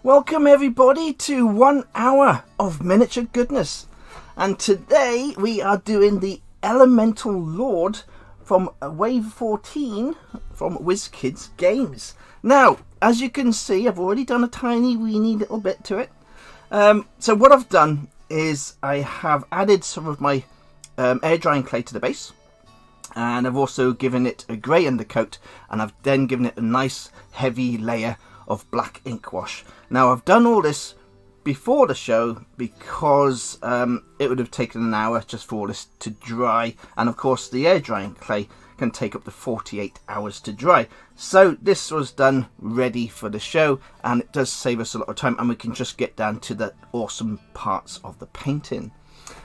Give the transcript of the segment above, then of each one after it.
Welcome everybody to 1 hour of miniature goodness, and today we are doing the Elemental Lord from Wave 14 from Wizkids Games. Now, as you can see, I've already done a tiny weeny little bit to it. So what I've done is I have added some of my air drying clay to the base, and I've also given it a grey undercoat, and I've then given it a nice heavy layer of black ink wash. Now I've done all this before the show because it would have taken an hour just for all this to dry, and of course the air drying clay can take up to 48 hours to dry. So this was done ready for the show, and it does save us a lot of time, and we can just get down to the awesome parts of the painting.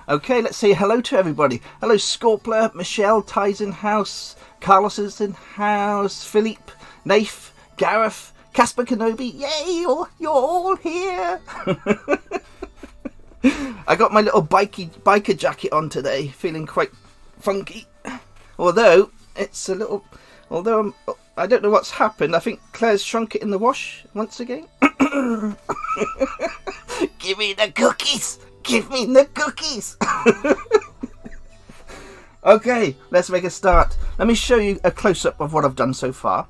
Okay, let's say hello to everybody. Hello Scorpler, Michelle, Ty's in house, Carlos is in house, Philippe, Naif, Gareth, Casper Kenobi. Yay, you're all here. I got my little biker jacket on today, feeling quite funky. Although it's a little, I don't know what's happened. I think Claire's shrunk it in the wash once again. Give me the cookies. Give me the cookies. Okay, let's make a start. Let me show you a close-up of what I've done so far.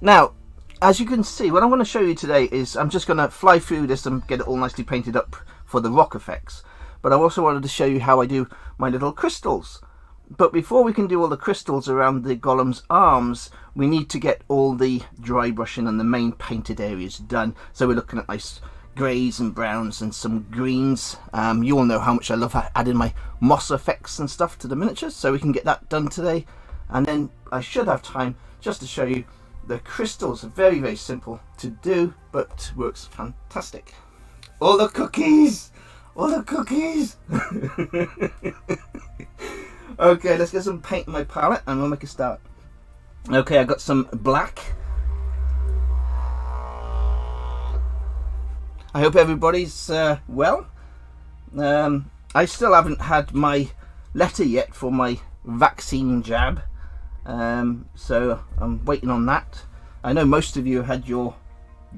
Now, as you can see, what I'm going to show you today is I'm just going to fly through this and get it all nicely painted up for the rock effects. But I also wanted to show you how I do my little crystals. But before we can do all the crystals around the golem's arms, we need to get all the dry brushing and the main painted areas done. So we're looking at nice greys and browns and some greens. You all know how much I love adding my moss effects and stuff to the miniatures, so we can get that done today. And then I should have time just to show you the crystals. Are very, very simple to do, but works fantastic. All the cookies! All the cookies! Okay, let's get some paint in my palette and we'll make a start. Okay, I got some black. I hope everybody's well. I still haven't had my letter yet for my vaccine jab, so I'm waiting on that. I know most of you had your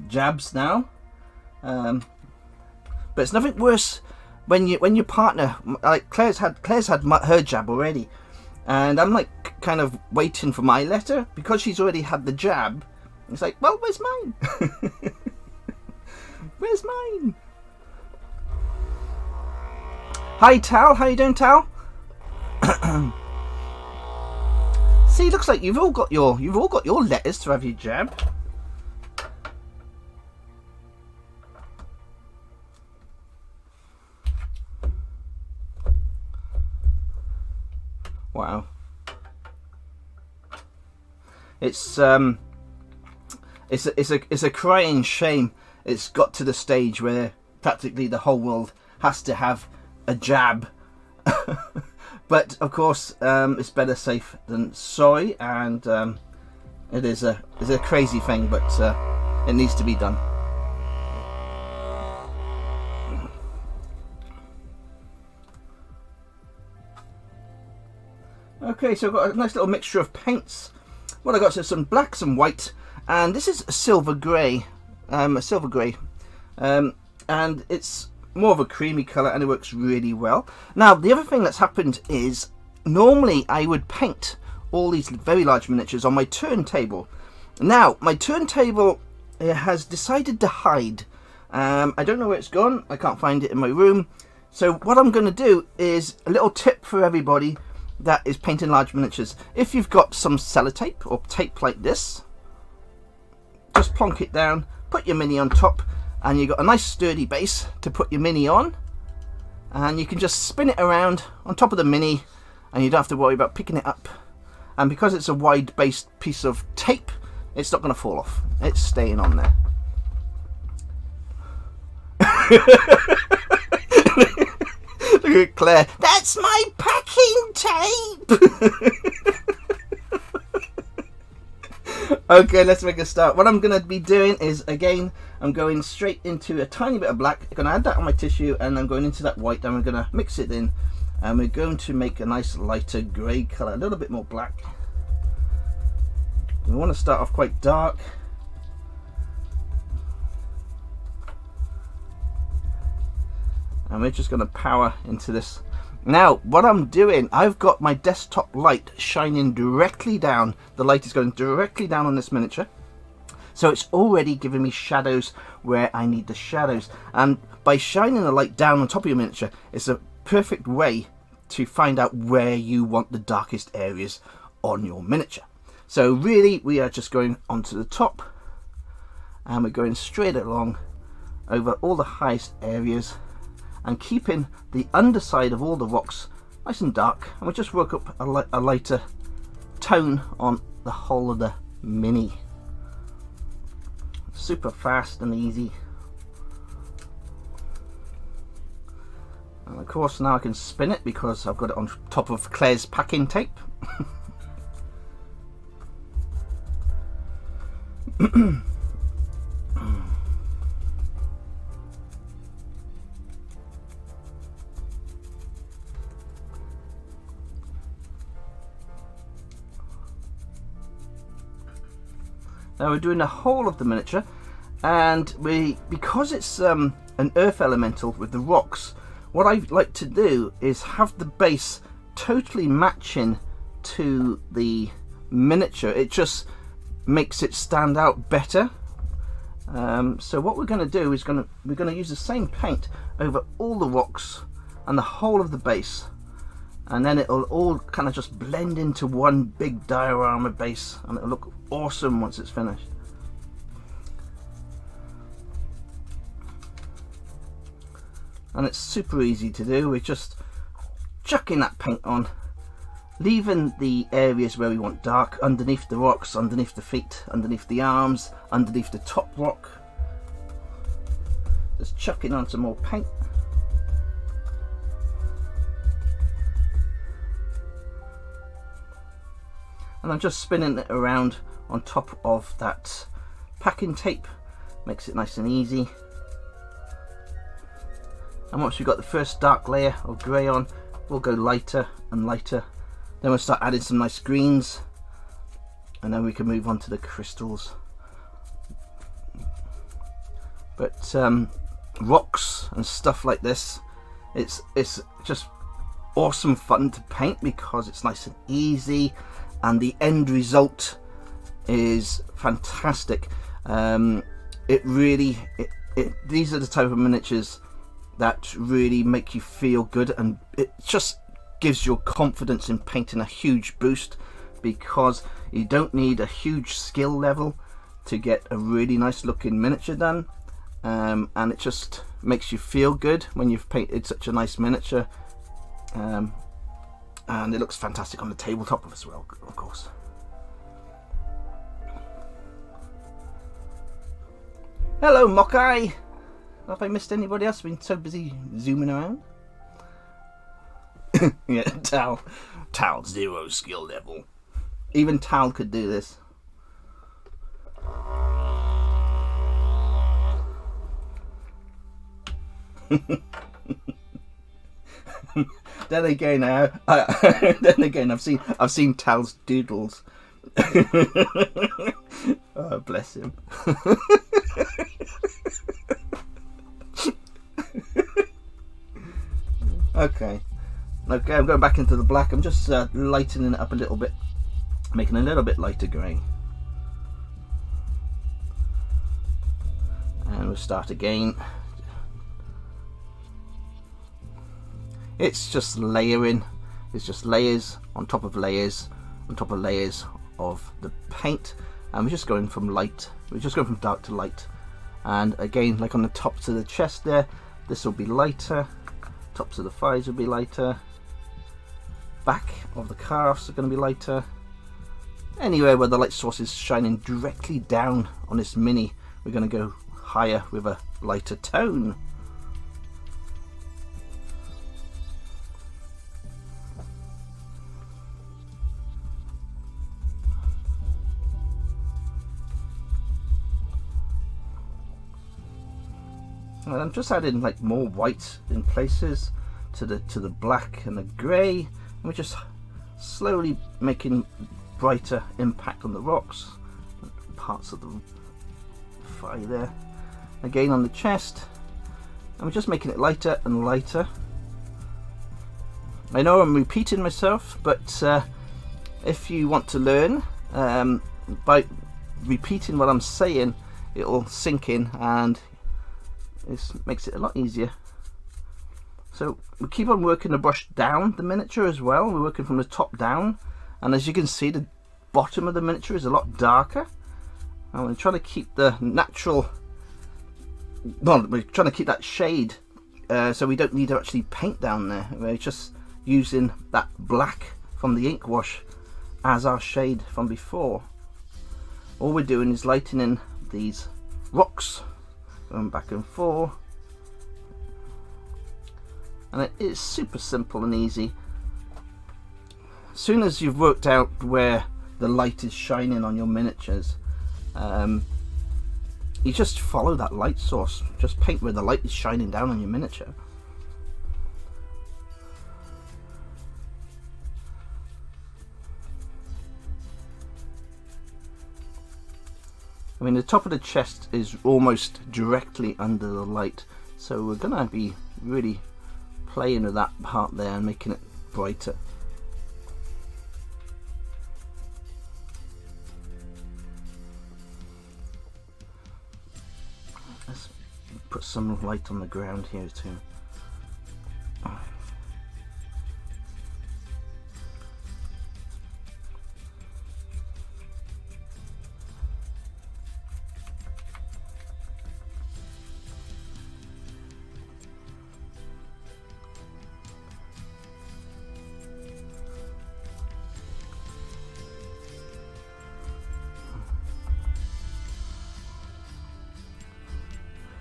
jabs now, but it's nothing worse when your partner, like Claire's had her jab already, and I'm like kind of waiting for my letter because she's already had the jab. It's like, well, where's mine? Where's mine? Hi Tal, how you doing, Tal? See, looks like you've all got your letters to have your jab. Wow. It's a crying shame. It's got to the stage where practically the whole world has to have a jab. But of course, it's better safe than sorry, and it is a crazy thing, but it needs to be done. Okay, so I've got a nice little mixture of paints. What I got is some black, some white, and this is a silver grey. And it's more of a creamy colour, and it works really well. Now, the other thing that's happened is normally I would paint all these very large miniatures on my turntable. Now, my turntable has decided to hide. I don't know where it's gone. I can't find it in my room. So what I'm going to do is a little tip for everybody that is painting large miniatures. If you've got some sellotape or tape like this, just plonk it down, put your mini on top, and you've got a nice sturdy base to put your mini on, and you can just spin it around on top of the mini, and you don't have to worry about picking it up. And because it's a wide based piece of tape, it's not going to fall off. It's staying on there. Look at Claire. That's my packing tape. Okay, let's make a start. What I'm going to be doing is, again, I'm going straight into a tiny bit of black. I'm going to add that on my tissue, and I'm going into that white, and we're going to mix it in, and we're going to make a nice lighter grey colour, a little bit more black. We want to start off quite dark. and we're just going to power into this. Now what I'm doing, I've got my desktop light shining directly down. The light is going directly down on this miniature, so it's already giving me shadows where I need the shadows, and by shining the light down on top of your miniature, it's a perfect way to find out where you want the darkest areas on your miniature. So really we are just going onto the top, and we're going straight along over all the highest areas and keeping the underside of all the rocks nice and dark, and we'll just work up a lighter tone on the whole of the mini. Super fast and easy. And of course now I can spin it because I've got it on top of Claire's packing tape. Now we're doing the whole of the miniature, and because it's an earth elemental with the rocks, what I like to do is have the base totally matching to the miniature. It just makes it stand out better. So what we're going to do is we're going to use the same paint over all the rocks and the whole of the base, and then it'll all kind of just blend into one big diorama base, and it'll look awesome once it's finished. And it's super easy to do. We're just chucking that paint on, leaving the areas where we want dark underneath the rocks, underneath the feet, underneath the arms, underneath the top rock. Just chucking on some more paint. And I'm just spinning it around on top of that packing tape. Makes it nice and easy. And once we've got the first dark layer of grey on, we'll go lighter and lighter. Then we'll start adding some nice greens, and then we can move on to the crystals. But rocks and stuff like this, it's just awesome fun to paint because it's nice and easy, and the end result is fantastic. These are the type of miniatures that really make you feel good, and it just gives your confidence in painting a huge boost, because you don't need a huge skill level to get a really nice looking miniature done, and it just makes you feel good when you've painted such a nice miniature, and it looks fantastic on the tabletop as well, of course. Hello Mockeye! Have I missed anybody else? I've been so busy zooming around. Yeah, Tal 0 skill level. Even Tal could do this. Then again, I've seen Tal's doodles. Oh, bless him. Okay, I'm going back into the black. I'm just lightening it up a little bit, making it a little bit lighter grey. And we'll start again. It's just layering. It's just layers on top of layers on top of layers of the paint, and we're just going from dark to light. And again, like on the tops of the chest there, this will be lighter. Tops of the thighs will be lighter. Back of the calves are going to be lighter. Anywhere where the light source is shining directly down on this mini, we're going to go higher with a lighter tone. And I'm just adding like more white in places to the black and the grey, and we're just slowly making brighter impact on the rocks, parts of the thigh there. Again on the chest, I'm just making it lighter and lighter. I know I'm repeating myself, but if you want to learn, by repeating what I'm saying, it'll sink in and it makes it a lot easier. So we keep on working the brush down the miniature as well. We're working from the top down, and as you can see, the bottom of the miniature is a lot darker. And we're trying to keep the natural, well, we're trying to keep that shade, so we don't need to actually paint down there. We're just using that black from the ink wash as our shade from before. All we're doing is lightening these rocks, going back and forth, and it is super simple and easy. As soon as you've worked out where the light is shining on your miniatures, you just follow that light source. Just paint where the light is shining down on your miniature. I mean, the top of the chest is almost directly under the light, so we're gonna be really playing with that part there and making it brighter. Let's put some light on the ground here too.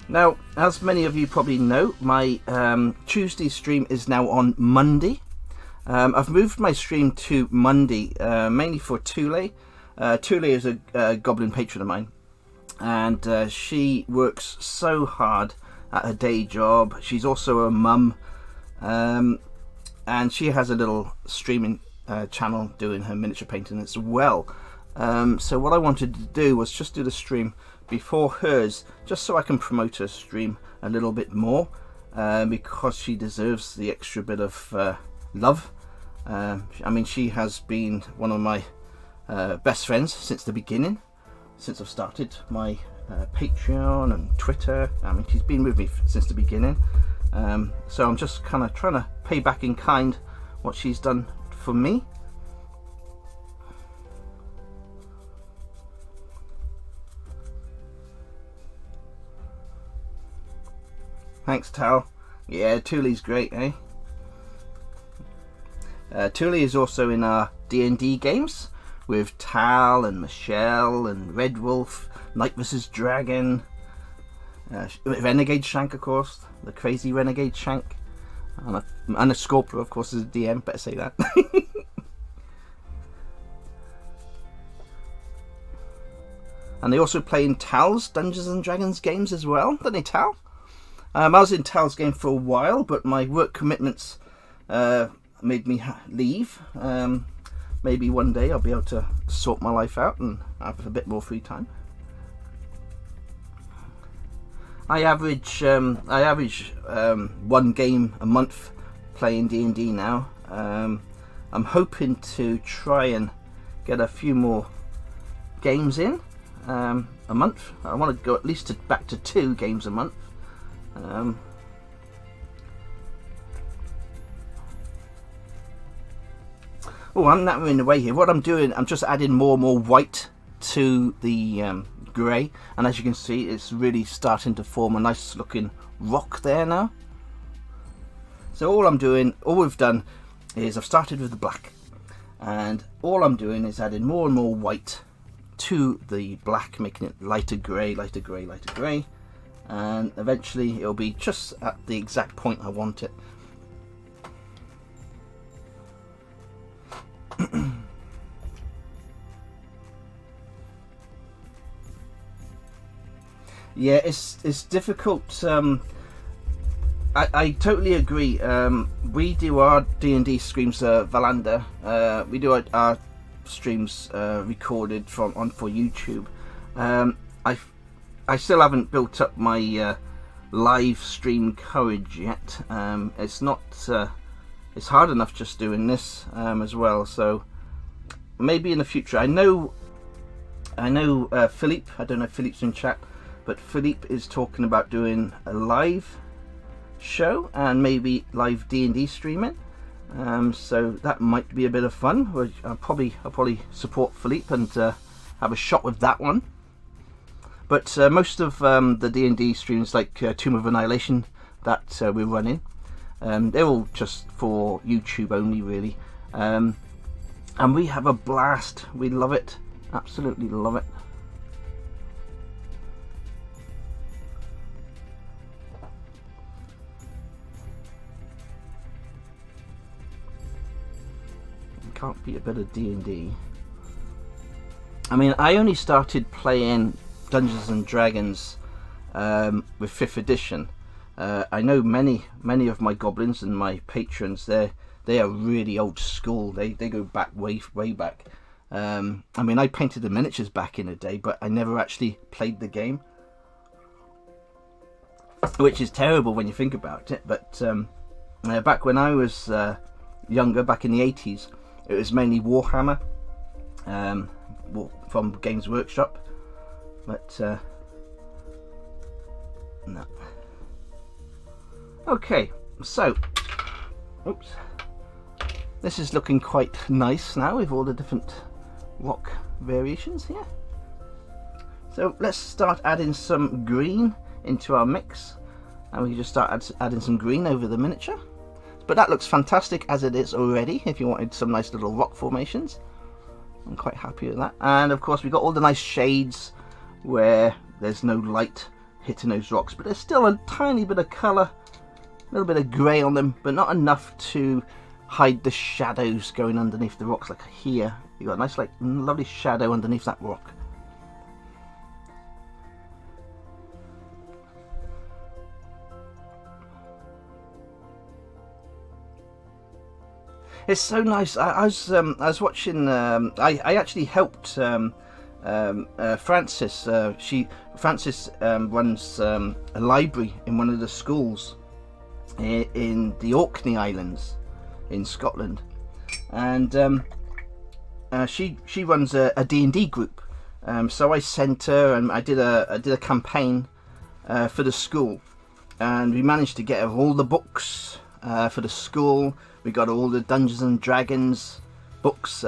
Now, as many of you probably know, my Tuesday stream is now on Monday. I've moved my stream to Monday mainly for Thule. Thule is a goblin patron of mine, and she works so hard at her day job. She's also a mum, and she has a little streaming channel doing her miniature painting as well. So what I wanted to do was just do the stream before hers, just so I can promote her stream a little bit more, because she deserves the extra bit of love. I mean, she has been one of my best friends since the beginning, since I've started my Patreon and Twitter. I mean, she's been with me since the beginning, so I'm just kind of trying to pay back in kind what she's done for me. Thanks, Tal. Yeah, Thule's great, eh? Thule is also in our D&D games with Tal and Michelle and Red Wolf, Knight vs Dragon, Renegade Shank, of course, the crazy Renegade Shank, and a Scorpio, of course, is a DM. Better say that. And they also play in Tal's Dungeons and Dragons games as well, don't they, Tal? I was in Tal's game for a while, but my work commitments made me leave. Maybe one day I'll be able to sort my life out and have a bit more free time. I average one game a month playing D&D now. I'm hoping to try and get a few more games in a month. I want to go at least back to 2 games a month. Oh, I'm nattering away here. What I'm doing, I'm just adding more and more white to the grey, and as you can see, it's really starting to form a nice looking rock there now. So all we've done is I've started with the black, and all I'm doing is adding more and more white to the black, making it lighter grey, lighter grey, lighter grey. And eventually it'll be just at the exact point I want it. Yeah, it's difficult. I totally agree. We do our D&D streams, Valanda. We do our streams recorded for YouTube. I still haven't built up my live stream courage yet. It's not. It's hard enough just doing this as well. So maybe in the future. I know. Philippe. I don't know if Philippe's in chat, but Philippe is talking about doing a live show and maybe live D&D streaming. So that might be a bit of fun. I'll probably support Philippe and have a shot with that one. But most of the D&D streams, like Tomb of Annihilation, that we're running, they're all just for YouTube only, really. And we have a blast. We love it. Absolutely love it. Can't beat a bit of D&D. I mean, I only started playing Dungeons and Dragons with 5th edition. I know many of my goblins and my patrons, they are really old school. They go back way back. I mean, I painted the miniatures back in the day, but I never actually played the game, which is terrible when you think about it. But back when I was younger, back in the 80s, it was mainly Warhammer from Games Workshop, but no. Okay, so, oops, this is looking quite nice now with all the different rock variations here. So let's start adding some green into our mix, and we can just start adding some green over the miniature. But that looks fantastic as it is already. If you wanted some nice little rock formations, I'm quite happy with that. And of course, we've got all the nice shades where there's no light hitting those rocks, but there's still a tiny bit of colour, a little bit of grey on them, but not enough to hide the shadows going underneath the rocks. Like here, you've got a nice, like, lovely shadow underneath that rock. It's so nice. I was watching. I actually helped Frances. Frances runs a library in one of the schools in the Orkney Islands in Scotland, and she runs a D&D group. So I sent her, and I did a campaign for the school, and we managed to get her all the books for the school. We got all the Dungeons and Dragons books,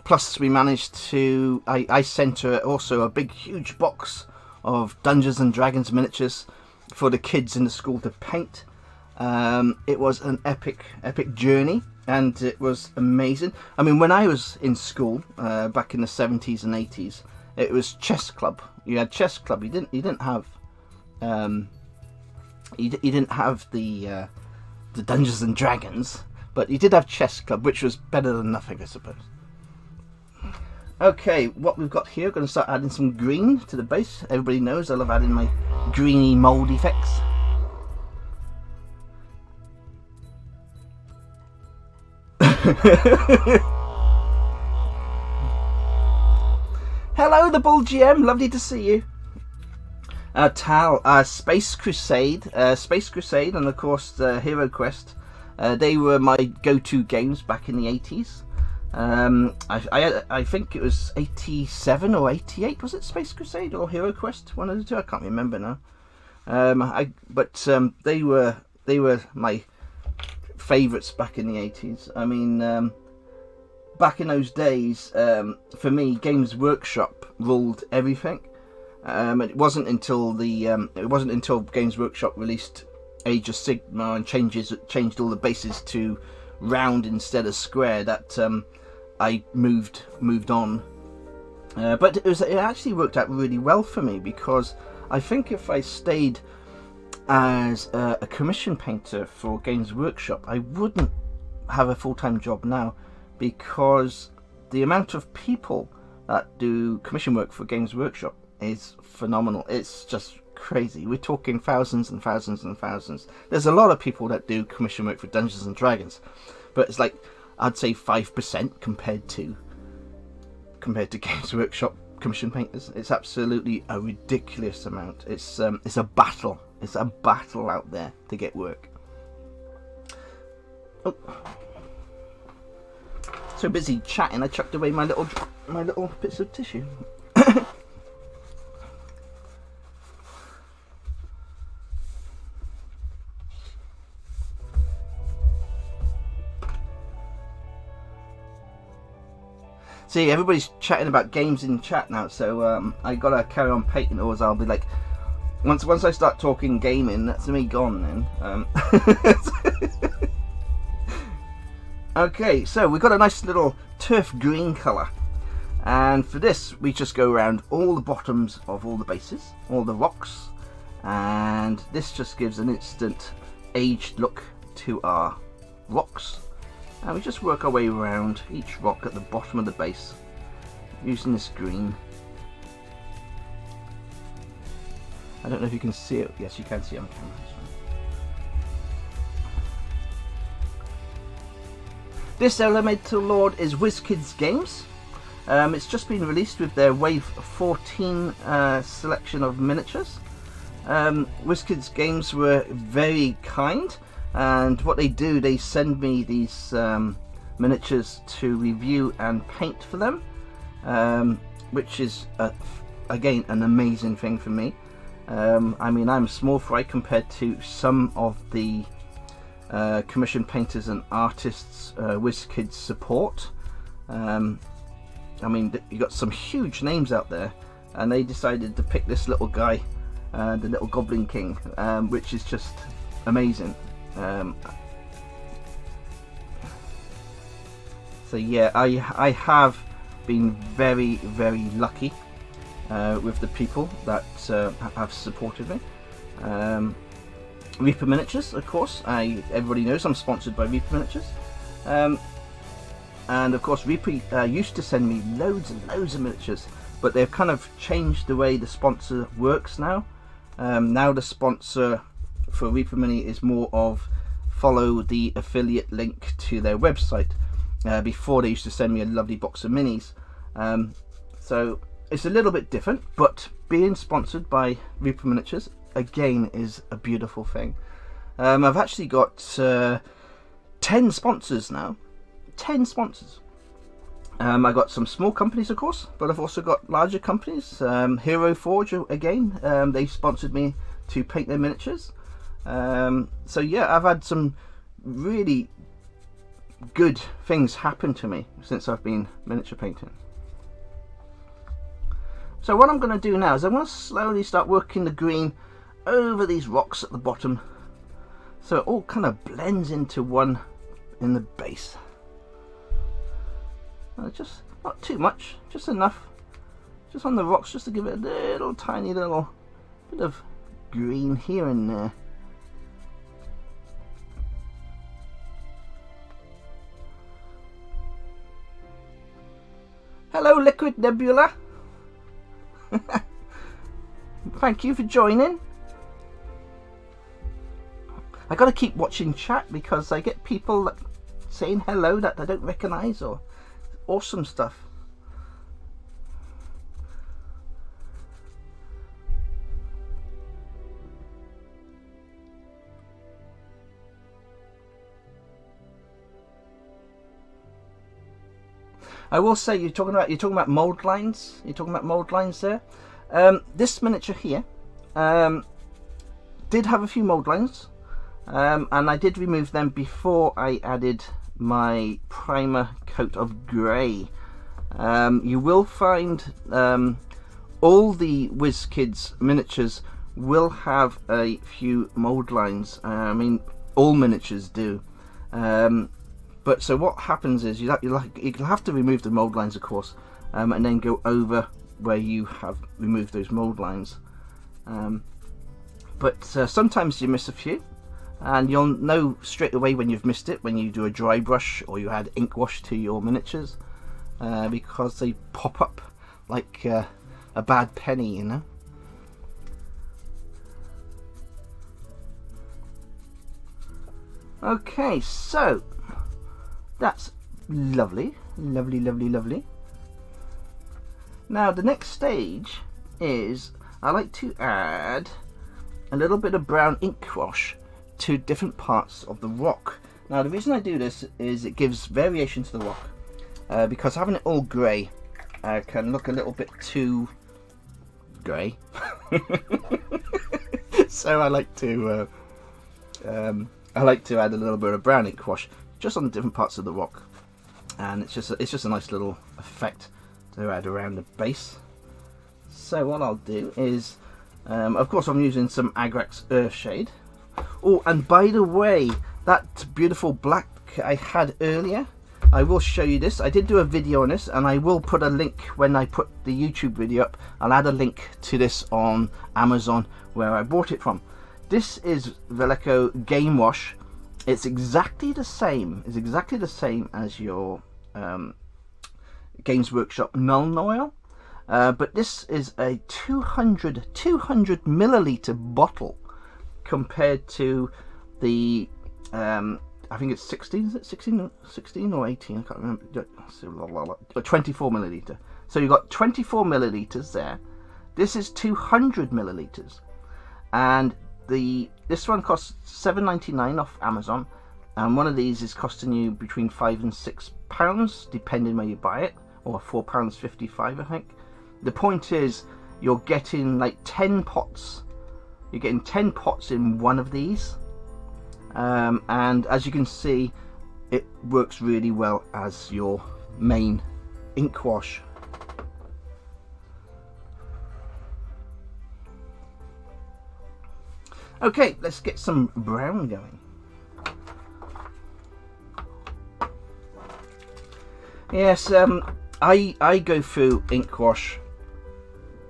plus we managed to, I sent her also a big huge box of Dungeons and Dragons miniatures for the kids in the school to paint. It was an epic journey, and it was amazing. I mean, when I was in school back in the 70s and 80s, it was chess club. You had chess club. You didn't have the Dungeons and Dragons. But you did have chess club, which was better than nothing, I suppose. Okay, what we've got here, we're going to start adding some green to the base. Everybody knows I love adding my greeny mould effects. Hello, the Bull GM, lovely to see you. Tal, Space Crusade, and of course Hero Quest. They were my go-to games back in the 80s. I think it was 87 or 88, was it Space Crusade or Hero Quest? One of the two, I can't remember now. But they were my favourites back in the 80s. I mean, back in those days, for me, Games Workshop ruled everything. It wasn't until Games Workshop released Age of Sigmar and changed all the bases to round instead of square that I moved on. But it actually worked out really well for me, because I think if I stayed as a commission painter for Games Workshop, I wouldn't have a full-time job now, because the amount of people that do commission work for Games Workshop is phenomenal. It's just crazy. We're talking thousands and thousands and thousands. There's a lot of people that do commission work for Dungeons and Dragons, but it's like, I'd say 5% compared to Games Workshop commission painters. It's absolutely a ridiculous amount. It's a battle It's a battle out there to get work. Oh. So busy chatting, I chucked away my little bits of tissue. See, everybody's chatting about games in chat now, so I gotta carry on painting, or I'll be like, once I start talking gaming, that's me gone then. Okay, so we've got a nice little turf green colour, and for this we just go around all the bottoms of all the bases, all the rocks, and this just gives an instant aged look to our rocks. And we just work our way around each rock at the bottom of the base using this green. I don't know if you can see it. Yes, you can see it on camera. This Elemental Lord is Wizkids Games. It's just been released with their Wave 14 selection of miniatures. Wizkids Games were very kind. And what they do, they send me these miniatures to review and paint for them, which is again an amazing thing for me. I mean, I'm small fry compared to some of the commission painters and artists Wizkids support. I mean, you got some huge names out there, and they decided to pick this little guy, the little Goblin King, which is just amazing. So yeah, I have been very, very lucky with the people that have supported me. Reaper Miniatures, of course. Everybody knows I'm sponsored by Reaper Miniatures. And of course, Reaper used to send me loads and loads of miniatures, but they've kind of changed the way the sponsor works now. Now the sponsor for Reaper Mini is more of follow the affiliate link to their website. Before they used to send me a lovely box of minis. So it's a little bit different, but being sponsored by Reaper Miniatures again is a beautiful thing. I've actually got 10 sponsors now. 10 sponsors. I got some small companies, of course, but I've also got larger companies. Hero Forge, again, they sponsored me to paint their miniatures. So yeah, I've had some really good things happen to me since I've been miniature painting. So what I'm going to do now is I'm going to slowly start working the green over these rocks at the bottom, so it all kind of blends into one in the base. Just not too much, just enough, just on the rocks, just to give it a little tiny little bit of green here and there. Hello, Liquid Nebula. Thank you for joining. I gotta keep watching chat because I get people saying hello that I don't recognise, or awesome stuff. I will say, you're talking about mold lines. You're talking about mold lines there. This miniature here did have a few mold lines, and I did remove them before I added my primer coat of grey. You will find all the Wizkids miniatures will have a few mold lines. I mean, all miniatures do. But so what happens is you'll have to remove the mold lines, of course, and then go over where you have removed those mold lines. But sometimes you miss a few, and you'll know straight away when you've missed it when you do a dry brush or you add ink wash to your miniatures, because they pop up like a bad penny, you know. Okay, so that's lovely, lovely, lovely, lovely. Now the next stage is I like to add a little bit of brown ink wash to different parts of the rock. Now the reason I do this is it gives variation to the rock, because having it all grey can look a little bit too grey. So I like to add a little bit of brown ink wash just on the different parts of the rock, and it's just a nice little effect to add around the base. So what I'll do is, of course, I'm using some Agrax Earthshade. Oh, and by the way, that beautiful black I had earlier, I will show you this. I did do a video on this, and I will put a link when I put the YouTube video up. I'll add a link to this on Amazon where I bought it from. This is Veleco Game Wash. It's exactly the same. It's exactly the same as your Games Workshop Nuln Oil, but this is a 200 milliliter bottle compared to the I think it's 16. Is it 16 or 18? I can't remember. 24 milliliter. So you've got 24 milliliters there. This is 200 milliliters, and this one costs $7.99 off Amazon, and one of these is costing you between £5 and £6 depending where you buy it, or £4.55 I think. The point is, you're getting like 10 pots. You're getting 10 pots in one of these, and as you can see, it works really well as your main ink wash. Okay, let's get some brown going. Yes, I go through ink wash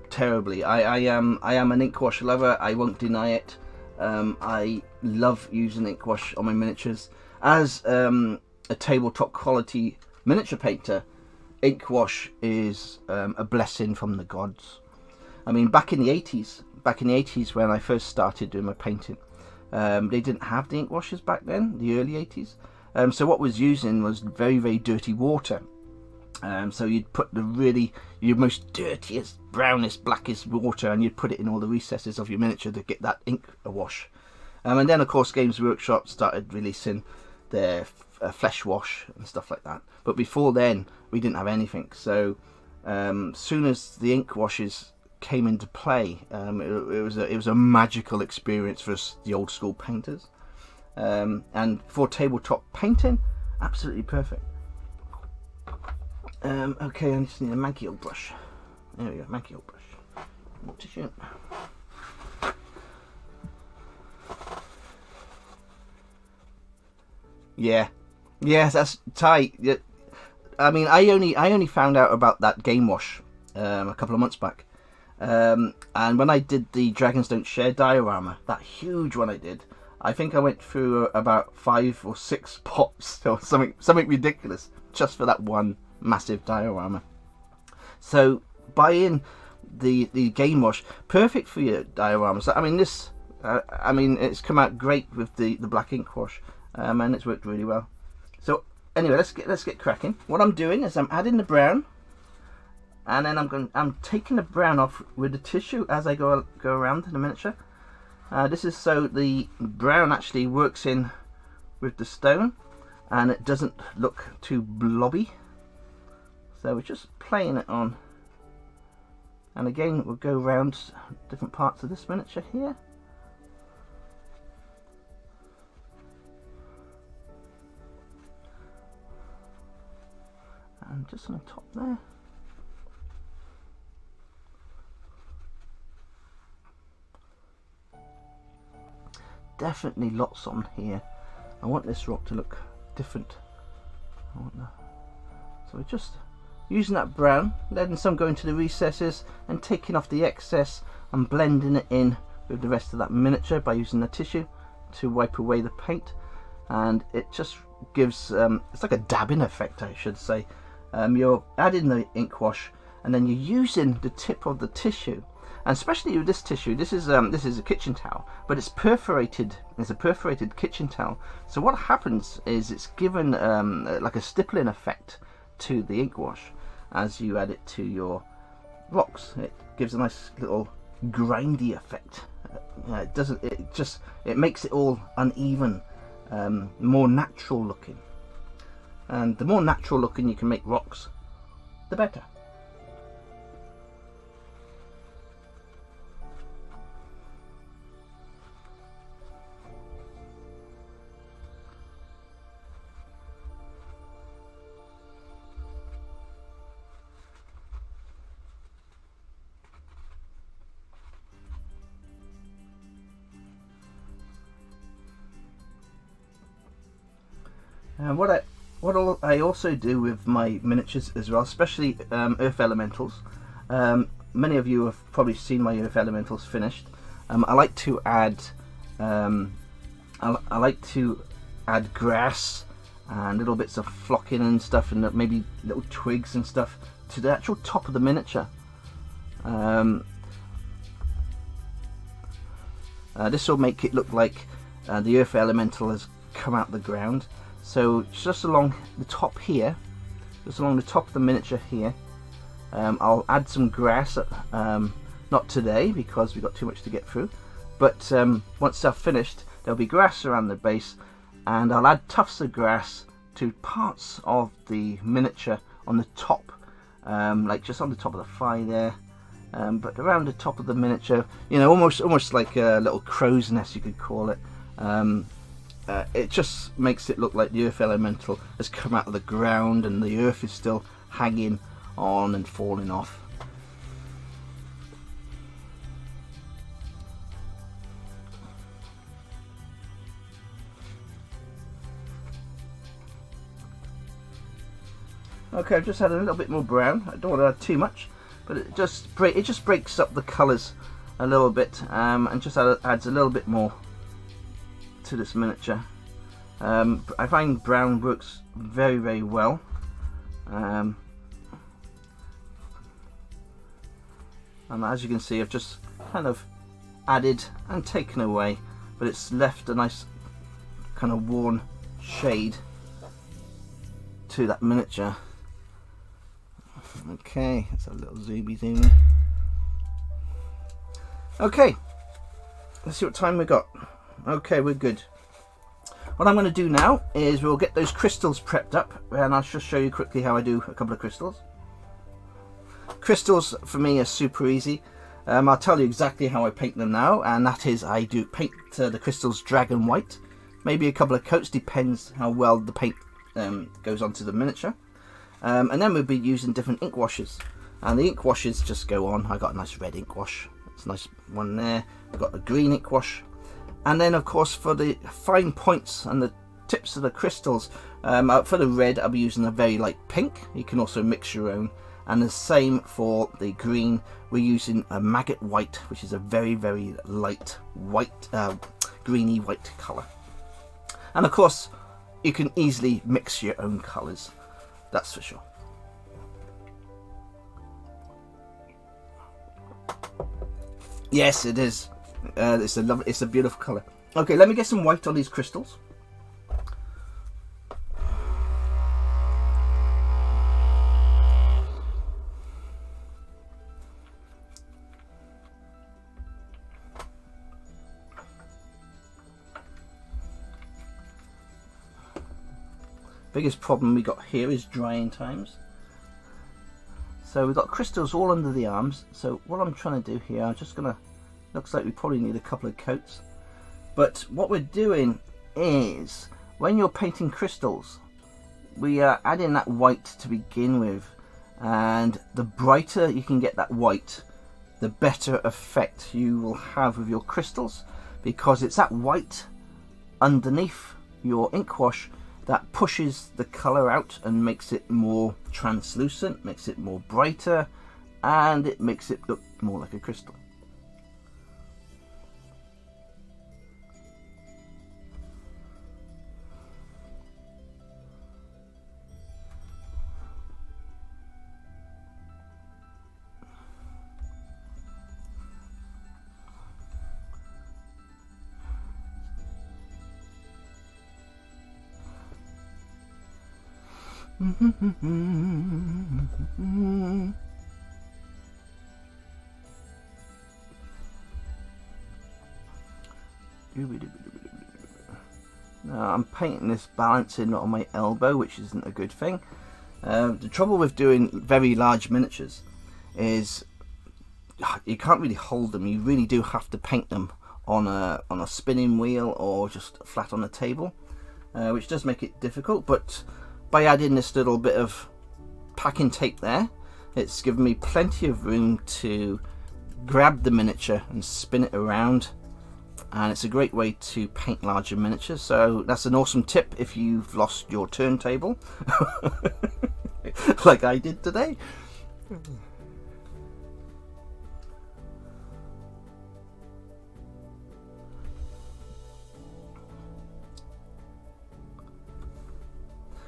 terribly. I am an ink wash lover. I won't deny it. I love using ink wash on my miniatures. As a tabletop quality miniature painter, ink wash is a blessing from the gods. I mean, back in the 80s when I first started doing my painting, they didn't have the ink washes back then, the early 80s. So what was using was very, very dirty water. So you'd put your most dirtiest, brownest, blackest water, and you'd put it in all the recesses of your miniature to get that ink wash. And then, of course, Games Workshop started releasing their flesh wash and stuff like that. But before then, we didn't have anything. So soon as the ink washes came into play, it was a magical experience for us, the old school painters. And for tabletop painting, absolutely perfect. Okay, I just need a Mankiel brush. There we go, Mankiel brush. What tissue? Yeah, yes, that's tight. Yeah. I mean, I only found out about that game wash a couple of months back, and when I did the Dragons Don't Share diorama, that huge one I did, I think I went through about 5 or 6 pots or something ridiculous just for that one massive diorama. So buying the game wash, perfect for your dioramas. I mean, this it's come out great with the black ink wash, and it's worked really well. So anyway, let's get cracking. What I'm doing is I'm adding the brown, and then I'm taking the brown off with the tissue as I go around the miniature. This is so the brown actually works in with the stone, and it doesn't look too blobby. So we're just playing it on, and again we'll go around different parts of this miniature here. And just on the top there. Definitely lots on here. I want this rock to look different. So we're just using that brown, letting some go into the recesses and taking off the excess and blending it in with the rest of that miniature by using the tissue to wipe away the paint. And it just gives, it's like a dabbing effect, I should say. You're adding the ink wash, and then you're using the tip of the tissue. And especially with this tissue, this is a kitchen towel, but it's perforated. It's a perforated kitchen towel. So what happens is it's given like a stippling effect to the ink wash as you add it to your rocks. It gives a nice little grindy effect. It doesn't. It makes it all uneven, more natural looking. And the more natural looking you can make rocks, the better. And what I also do with my miniatures as well, especially earth elementals. Many of you have probably seen my earth elementals finished. I like to add I like to add grass and little bits of flocking and stuff, and maybe little twigs and stuff to the actual top of the miniature. This will make it look like the earth elemental has come out the ground. So just along the top here, just along the top of the miniature here, I'll add some grass, not today because we've got too much to get through, but once I've finished, there'll be grass around the base, and I'll add tufts of grass to parts of the miniature on the top, like just on the top of the thigh there, but around the top of the miniature, you know, almost like a little crow's nest, you could call it. It just makes it look like the earth elemental has come out of the ground and the earth is still hanging on and falling off. Okay, I've just had a little bit more brown. I don't want to add too much, but it just breaks up the colours a little bit, and just adds a little bit more to this miniature. I find brown works very, very well. And as you can see, I've just kind of added and taken away, but it's left a nice kind of worn shade to that miniature. Okay, let's have a little zoomy zoom. Okay, let's see what time we got. Okay, we're good. What I'm going to do now is we'll get those crystals prepped up, and I'll just show you quickly how I do a couple of crystals. Crystals for me are super easy. I'll tell you exactly how I paint them now, and that is I do paint the crystals dragon white, maybe a couple of coats, depends how well the paint goes onto the miniature. And then we'll be using different ink washes, and the ink washes just go on. I got a nice red ink wash, it's a nice one there. I've got a green ink wash. And then of course for the fine points and the tips of the crystals, for the red I'll be using a very light pink. You can also mix your own. And the same for the green, we're using a maggot white, which is a very, very light white, greeny white colour. And of course you can easily mix your own colours, that's for sure. Yes, it is. It's a beautiful colour. Okay, let me get some white on these crystals. Biggest problem we got here is drying times. So we've got crystals all under the arms. So what I'm trying to do here, I'm just gonna, looks like we probably need a couple of coats. But what we're doing is, when you're painting crystals, we are adding that white to begin with, and the brighter you can get that white, the better effect you will have with your crystals, because it's that white underneath your ink wash that pushes the colour out and makes it more translucent, makes it more brighter, and it makes it look more like a crystal. Now I'm painting this balancing on my elbow, which isn't a good thing. The trouble with doing very large miniatures is you can't really hold them. You really do have to paint them on a spinning wheel or just flat on a table, which does make it difficult. But by adding this little bit of packing tape there, it's given me plenty of room to grab the miniature and spin it around, and it's a great way to paint larger miniatures. So that's an awesome tip if you've lost your turntable like I did today.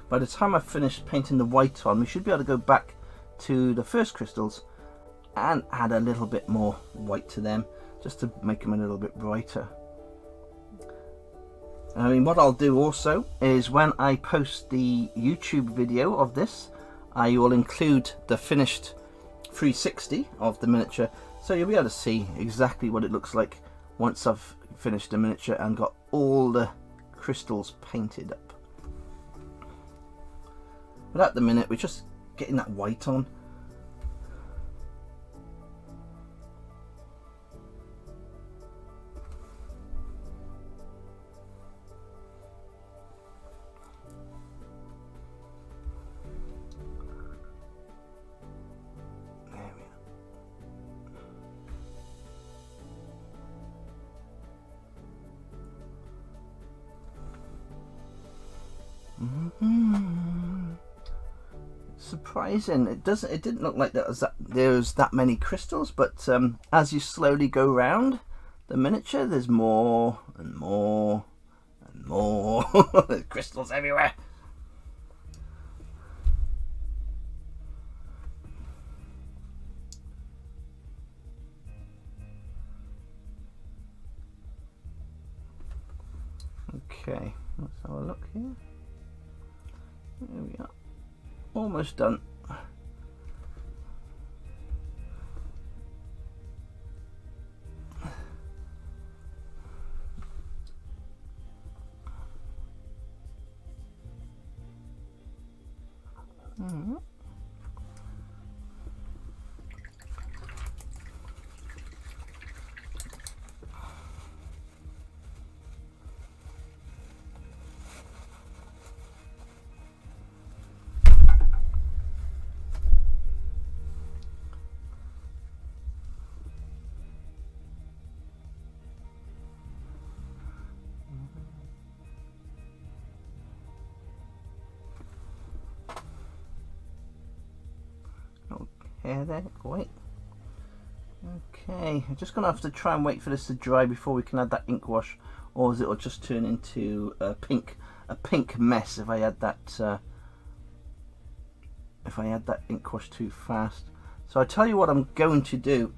By the time I've finished painting the white on, we should be able to go back to the first crystals and add a little bit more white to them, just to make them a little bit brighter. I mean, what I'll do also is when I post the YouTube video of this, I will include the finished 360 of the miniature, so you'll be able to see exactly what it looks like once I've finished the miniature and got all the crystals painted up. But at the minute we're just getting that white on. Surprising, it didn't look like there was that many crystals, but as you slowly go round the miniature, there's more and more and more. There's crystals everywhere. Okay, let's have a look here. There we are. Almost done. Hair there, white. Okay, I'm just gonna have to try and wait for this to dry before we can add that ink wash, or it'll just turn into a pink mess if I add that ink wash too fast. So I tell you what I'm going to do.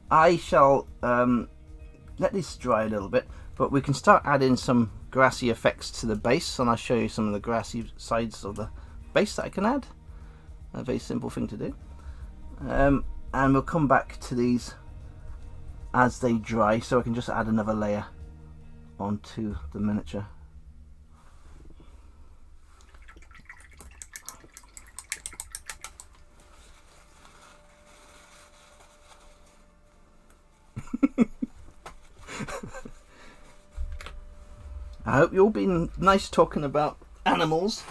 I shall let this dry a little bit, but we can start adding some grassy effects to the base, and I'll show you some of the grassy sides of the base that I can add. A very simple thing to do. And we'll come back to these as they dry, so I can just add another layer onto the miniature. I hope you'll be nice talking about animals.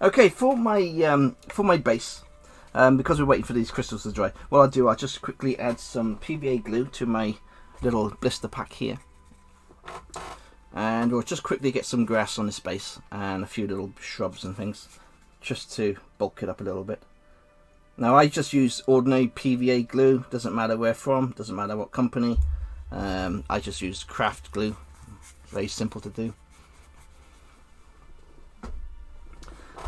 Okay, for my base. Because we're waiting for these crystals to dry, what I'll just quickly add some PVA glue to my little blister pack here, and we'll just quickly get some grass on this base and a few little shrubs and things, just to bulk it up a little bit. Now I just use ordinary PVA glue, doesn't matter where from, doesn't matter what company. I just use craft glue, very simple to do.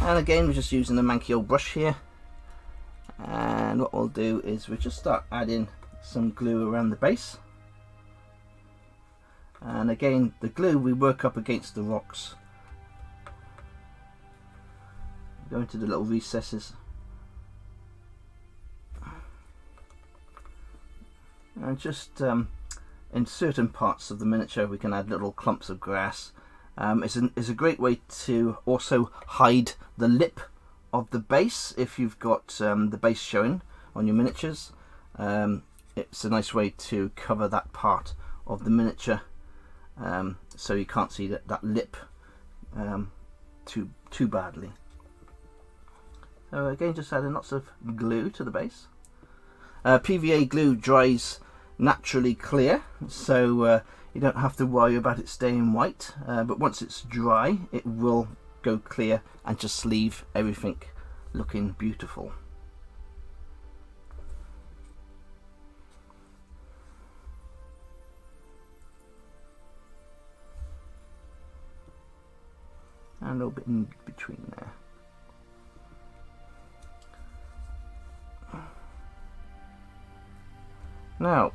And again, we're just using the manky old brush here. And what we'll do is we'll just start adding some glue around the base, and again the glue we work up against the rocks, go into the little recesses, and just in certain parts of the miniature we can add little clumps of grass. It's a great way to also hide the lip of the base if you've got the base showing on your miniatures. It's a nice way to cover that part of the miniature, so you can't see that lip too badly. So again, just adding lots of glue to the base. PVA glue dries naturally clear, so you don't have to worry about it staying white, but once it's dry it will go clear and just leave everything looking beautiful. And a little bit in between there. Now,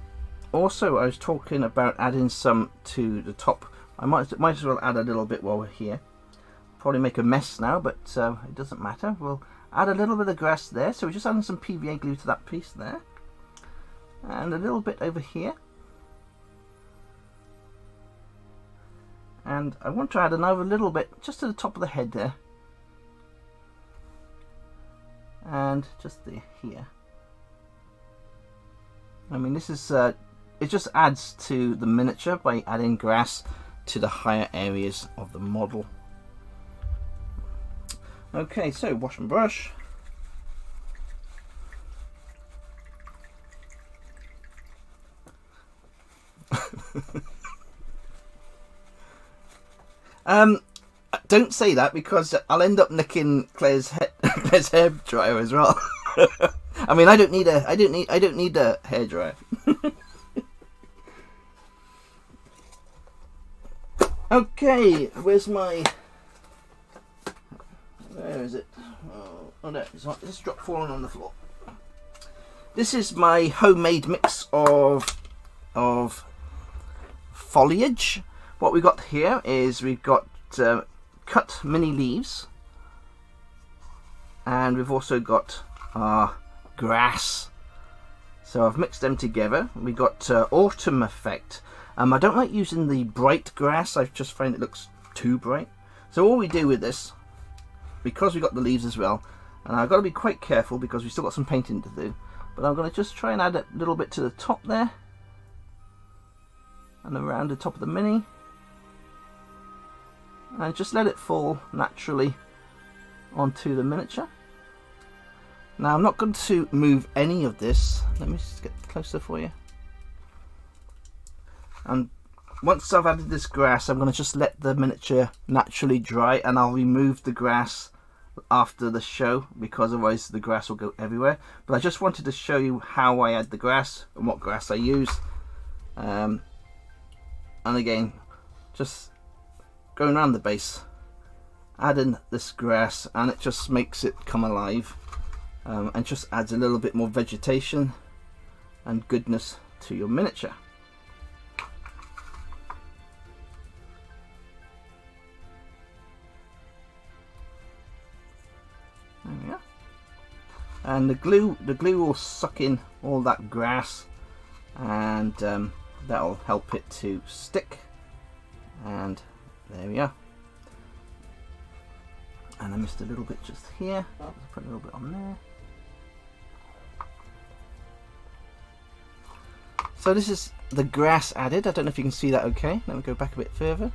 also I was talking about adding some to the top. I might as well add a little bit while we're here. Probably make a mess now, but it doesn't matter. We'll add a little bit of grass there. So we're just adding some PVA glue to that piece there. And a little bit over here. And I want to add another little bit just to the top of the head there. And just here. I mean, this is it just adds to the miniature by adding grass to the higher areas of the model. Okay, so wash and brush. Don't say that, because I'll end up nicking Claire's hair dryer as well. I mean, I don't need a hairdryer. Okay, where is it? Oh no, it's dropped falling on the floor. This is my homemade mix of foliage. What we've got here is we've got cut mini leaves, and we've also got our grass. So I've mixed them together. We got autumn effect. I don't like using the bright grass. I just find it looks too bright. So all we do with this, because we got the leaves as well, and I've got to be quite careful because we've still got some painting to do, but I'm going to just try and add a little bit to the top there and around the top of the mini, and just let it fall naturally onto the miniature. Now I'm not going to move any of this. Let me just get closer for you. And once I've added this grass, I'm going to just let the miniature naturally dry, and I'll remove the grass after the show because otherwise the grass will go everywhere. But I just wanted to show you how I add the grass and what grass I use. And again, just going around the base, adding this grass, and it just makes it come alive, and just adds a little bit more vegetation and goodness to your miniature. There we are. And the glue will suck in all that grass, and that'll help it to stick. And there we are. And I missed a little bit just here. I'll put a little bit on there. So this is the grass added. I don't know if you can see that okay. Let me go back a bit further.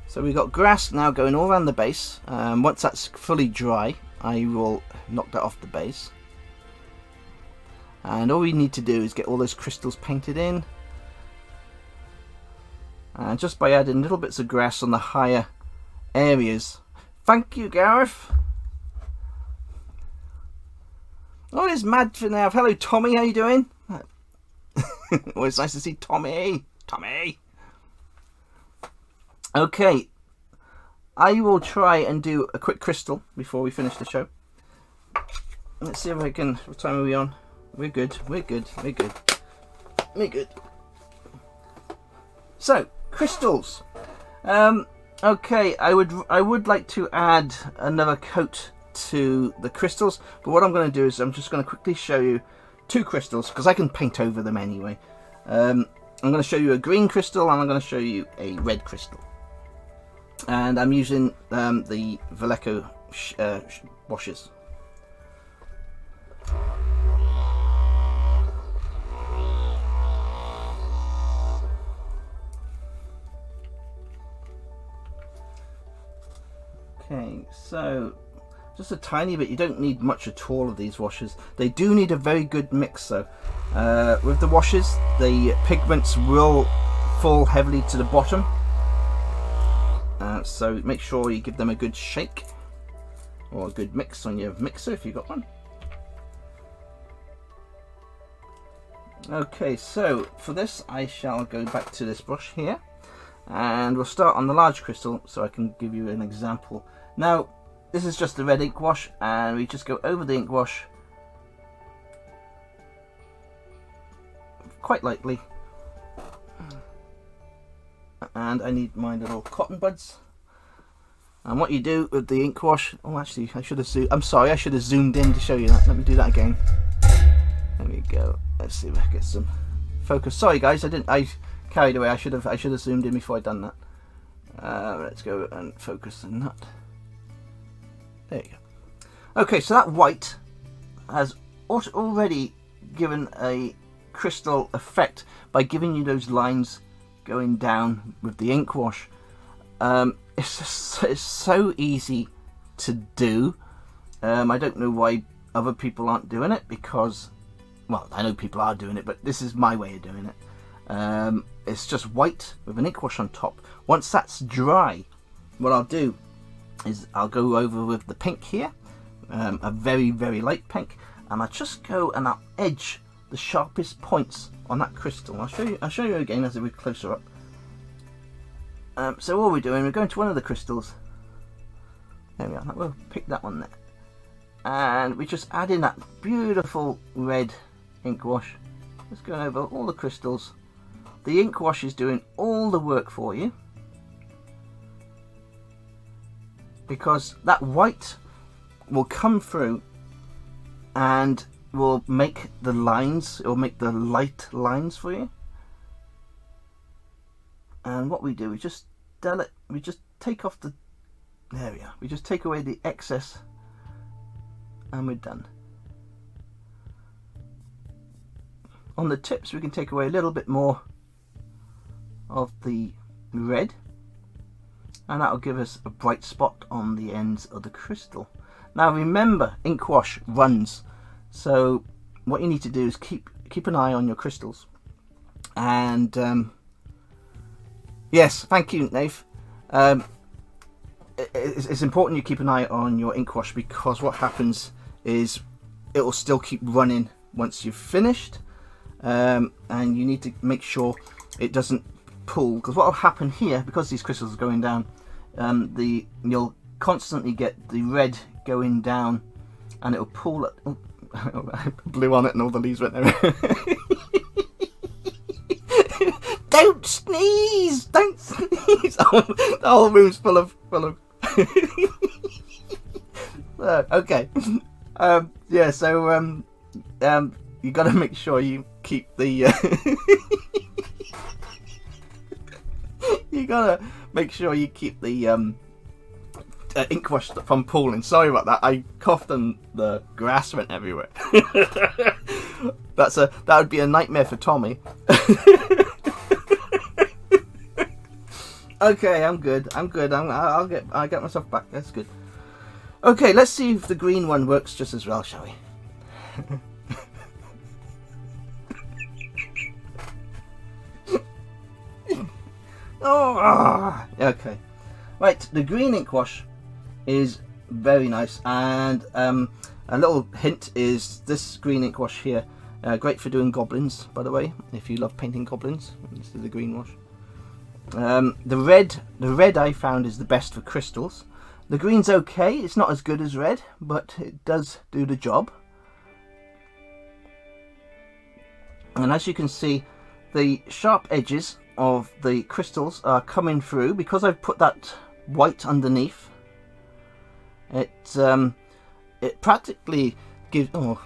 So we've got grass now going all around the base. Once that's fully dry, I will knock that off the base. And all we need to do is get all those crystals painted in. And just by adding little bits of grass on the higher areas. Thank you, Gareth. Oh, it's mad for now. Hello, Tommy. How you doing? Always nice to see Tommy. Tommy. Okay. I will try and do a quick crystal before we finish the show. Let's see if I can. What time are we on? We're good. We're good. We're good. We're good. So, crystals. Okay, I would like to add another coat to the crystals, but what I'm going to do is I'm just going to quickly show you two crystals because I can paint over them anyway. I'm I'm going to show you a green crystal and I'm going to show you a red crystal. And I'm using the Vallejo washes. Okay, so just a tiny bit. You don't need much at all of these washes. They do need a very good mix though. With the washes, the pigments will fall heavily to the bottom. So make sure you give them a good shake or a good mix on your mixer if you've got one. Okay, so for this I shall go back to this brush here and we'll start on the large crystal so I can give you an example. Now this is just the red ink wash and we just go over the ink wash quite lightly. And I need my little cotton buds. And what you do with the ink wash, oh actually I should have zoomed, I'm sorry, I should have zoomed in to show you that. Let me do that again. There we go. Let's see if I get some focus. Sorry guys, I carried away. I should have zoomed in before I'd done that. Let's go and focus on that. There you go. Okay, so that white has already given a crystal effect by giving you those lines going down with the ink wash. It's so easy to do. I don't know why other people aren't doing it, because, well, I know people are doing it, but this is my way of doing it. It's just white with an ink wash on top. Once that's dry, what I'll do is I'll go over with the pink here, a very, very light pink, and I'll just go and I'll edge the sharpest points on that crystal. I'll show you again as we're closer up. So all we're doing, we're going to one of the crystals. There we are. We'll pick that one there, and we just add in that beautiful red ink wash. Just going over all the crystals. The ink wash is doing all the work for you, because that white will come through and will make the lines, it will make the light lines for you. And what we do, we just take off the, there we are, we just take away the excess and we're done. On the tips we can take away a little bit more of the red, and that'll give us a bright spot on the ends of the crystal. Now remember, ink wash runs, so what you need to do is keep an eye on your crystals. And yes, thank you, Nave. It's important you keep an eye on your ink wash, because what happens is it will still keep running once you've finished, and you need to make sure it doesn't pull, because what will happen here, because these crystals are going down, you'll constantly get the red going down, and it will pull it. Oh, I blew on it and all the leaves went there. Don't sneeze! Don't sneeze! Oh, the whole room's full of. Okay. Yeah. So you got to make sure you keep the. You gotta make sure you keep the ink wash from pooling. Sorry about that. I coughed and the grass went everywhere. That would be a nightmare for Tommy. Okay, I'm good. I'll get myself back. That's good. Okay, let's see if the green one works just as well, shall we? Oh, okay. Right, the green ink wash is very nice, and a little hint is this green ink wash here, great for doing goblins, by the way, if you love painting goblins. This is the green wash. The red I found is the best for crystals. The green's okay, it's not as good as red, but it does do the job. And as you can see, the sharp edges of the crystals are coming through because I've put that white underneath. It practically gives. Oh,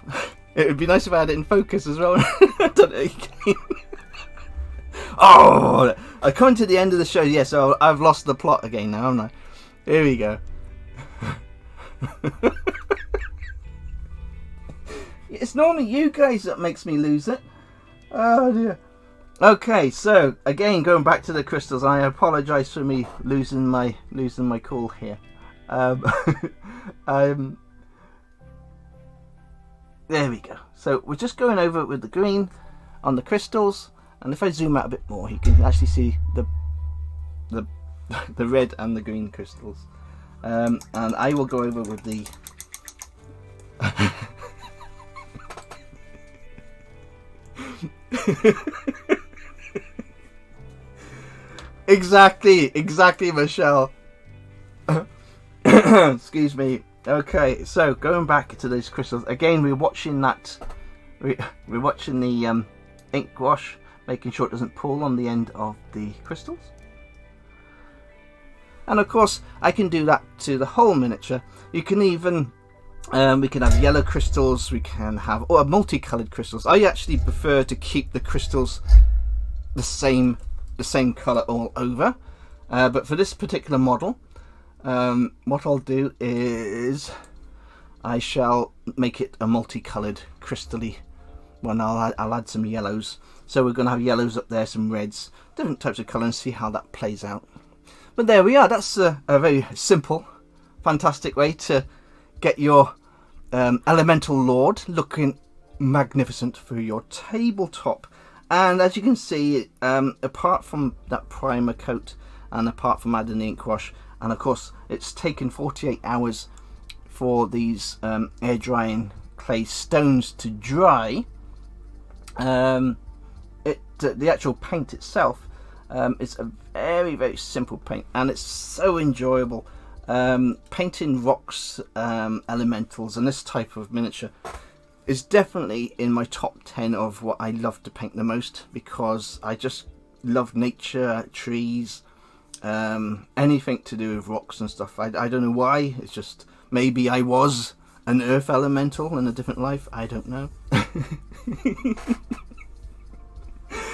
it would be nice if I had it in focus as well. I don't know. Oh, I come to the end of the show. Yeah, so I've lost the plot again now, haven't I? Here we go. It's normally you guys that makes me lose it. Oh dear. Okay, so again, going back to the crystals, I apologise for me losing my cool here. There we go. So we're just going over it with the green on the crystals, and if I zoom out a bit more, you can actually see the red and the green crystals. And I will go over with the exactly, Michelle. Excuse me. Okay, so going back to those crystals again, we're watching that. We're watching the ink wash, making sure it doesn't pull on the end of the crystals. And of course, I can do that to the whole miniature. You can even we can have yellow crystals. We can have multicolored crystals. I actually prefer to keep the crystals the same color all over. But for this particular model, what I'll do is I shall make it a multicolored crystally one. I'll add some yellows. So we're going to have yellows up there, some reds, different types of colour, and see how that plays out. But there we are. That's a very simple, fantastic way to get your elemental lord looking magnificent for your tabletop. And as you can see, apart from that primer coat and apart from adding the ink wash, and of course it's taken 48 hours for these air drying clay stones to dry, the actual paint itself is a very simple paint, and it's so enjoyable. Painting rocks, elementals, and this type of miniature is definitely in my top 10 of what I love to paint the most, because I just love nature, trees, anything to do with rocks and stuff. I don't know why. It's just maybe I was an earth elemental in a different life. I don't know.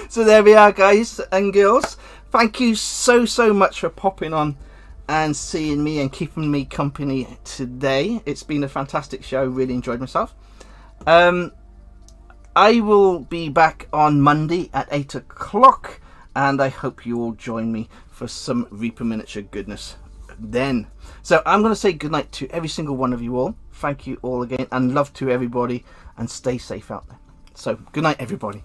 So there we are, guys and girls. Thank you so much for popping on and seeing me and keeping me company today. It's been a fantastic show. Really enjoyed myself. I will be back on Monday at 8 o'clock, and I hope you all join me for some Reaper miniature goodness then. So I'm going to say goodnight to every single one of you all. Thank you all again, and love to everybody, and stay safe out there. So good night, everybody.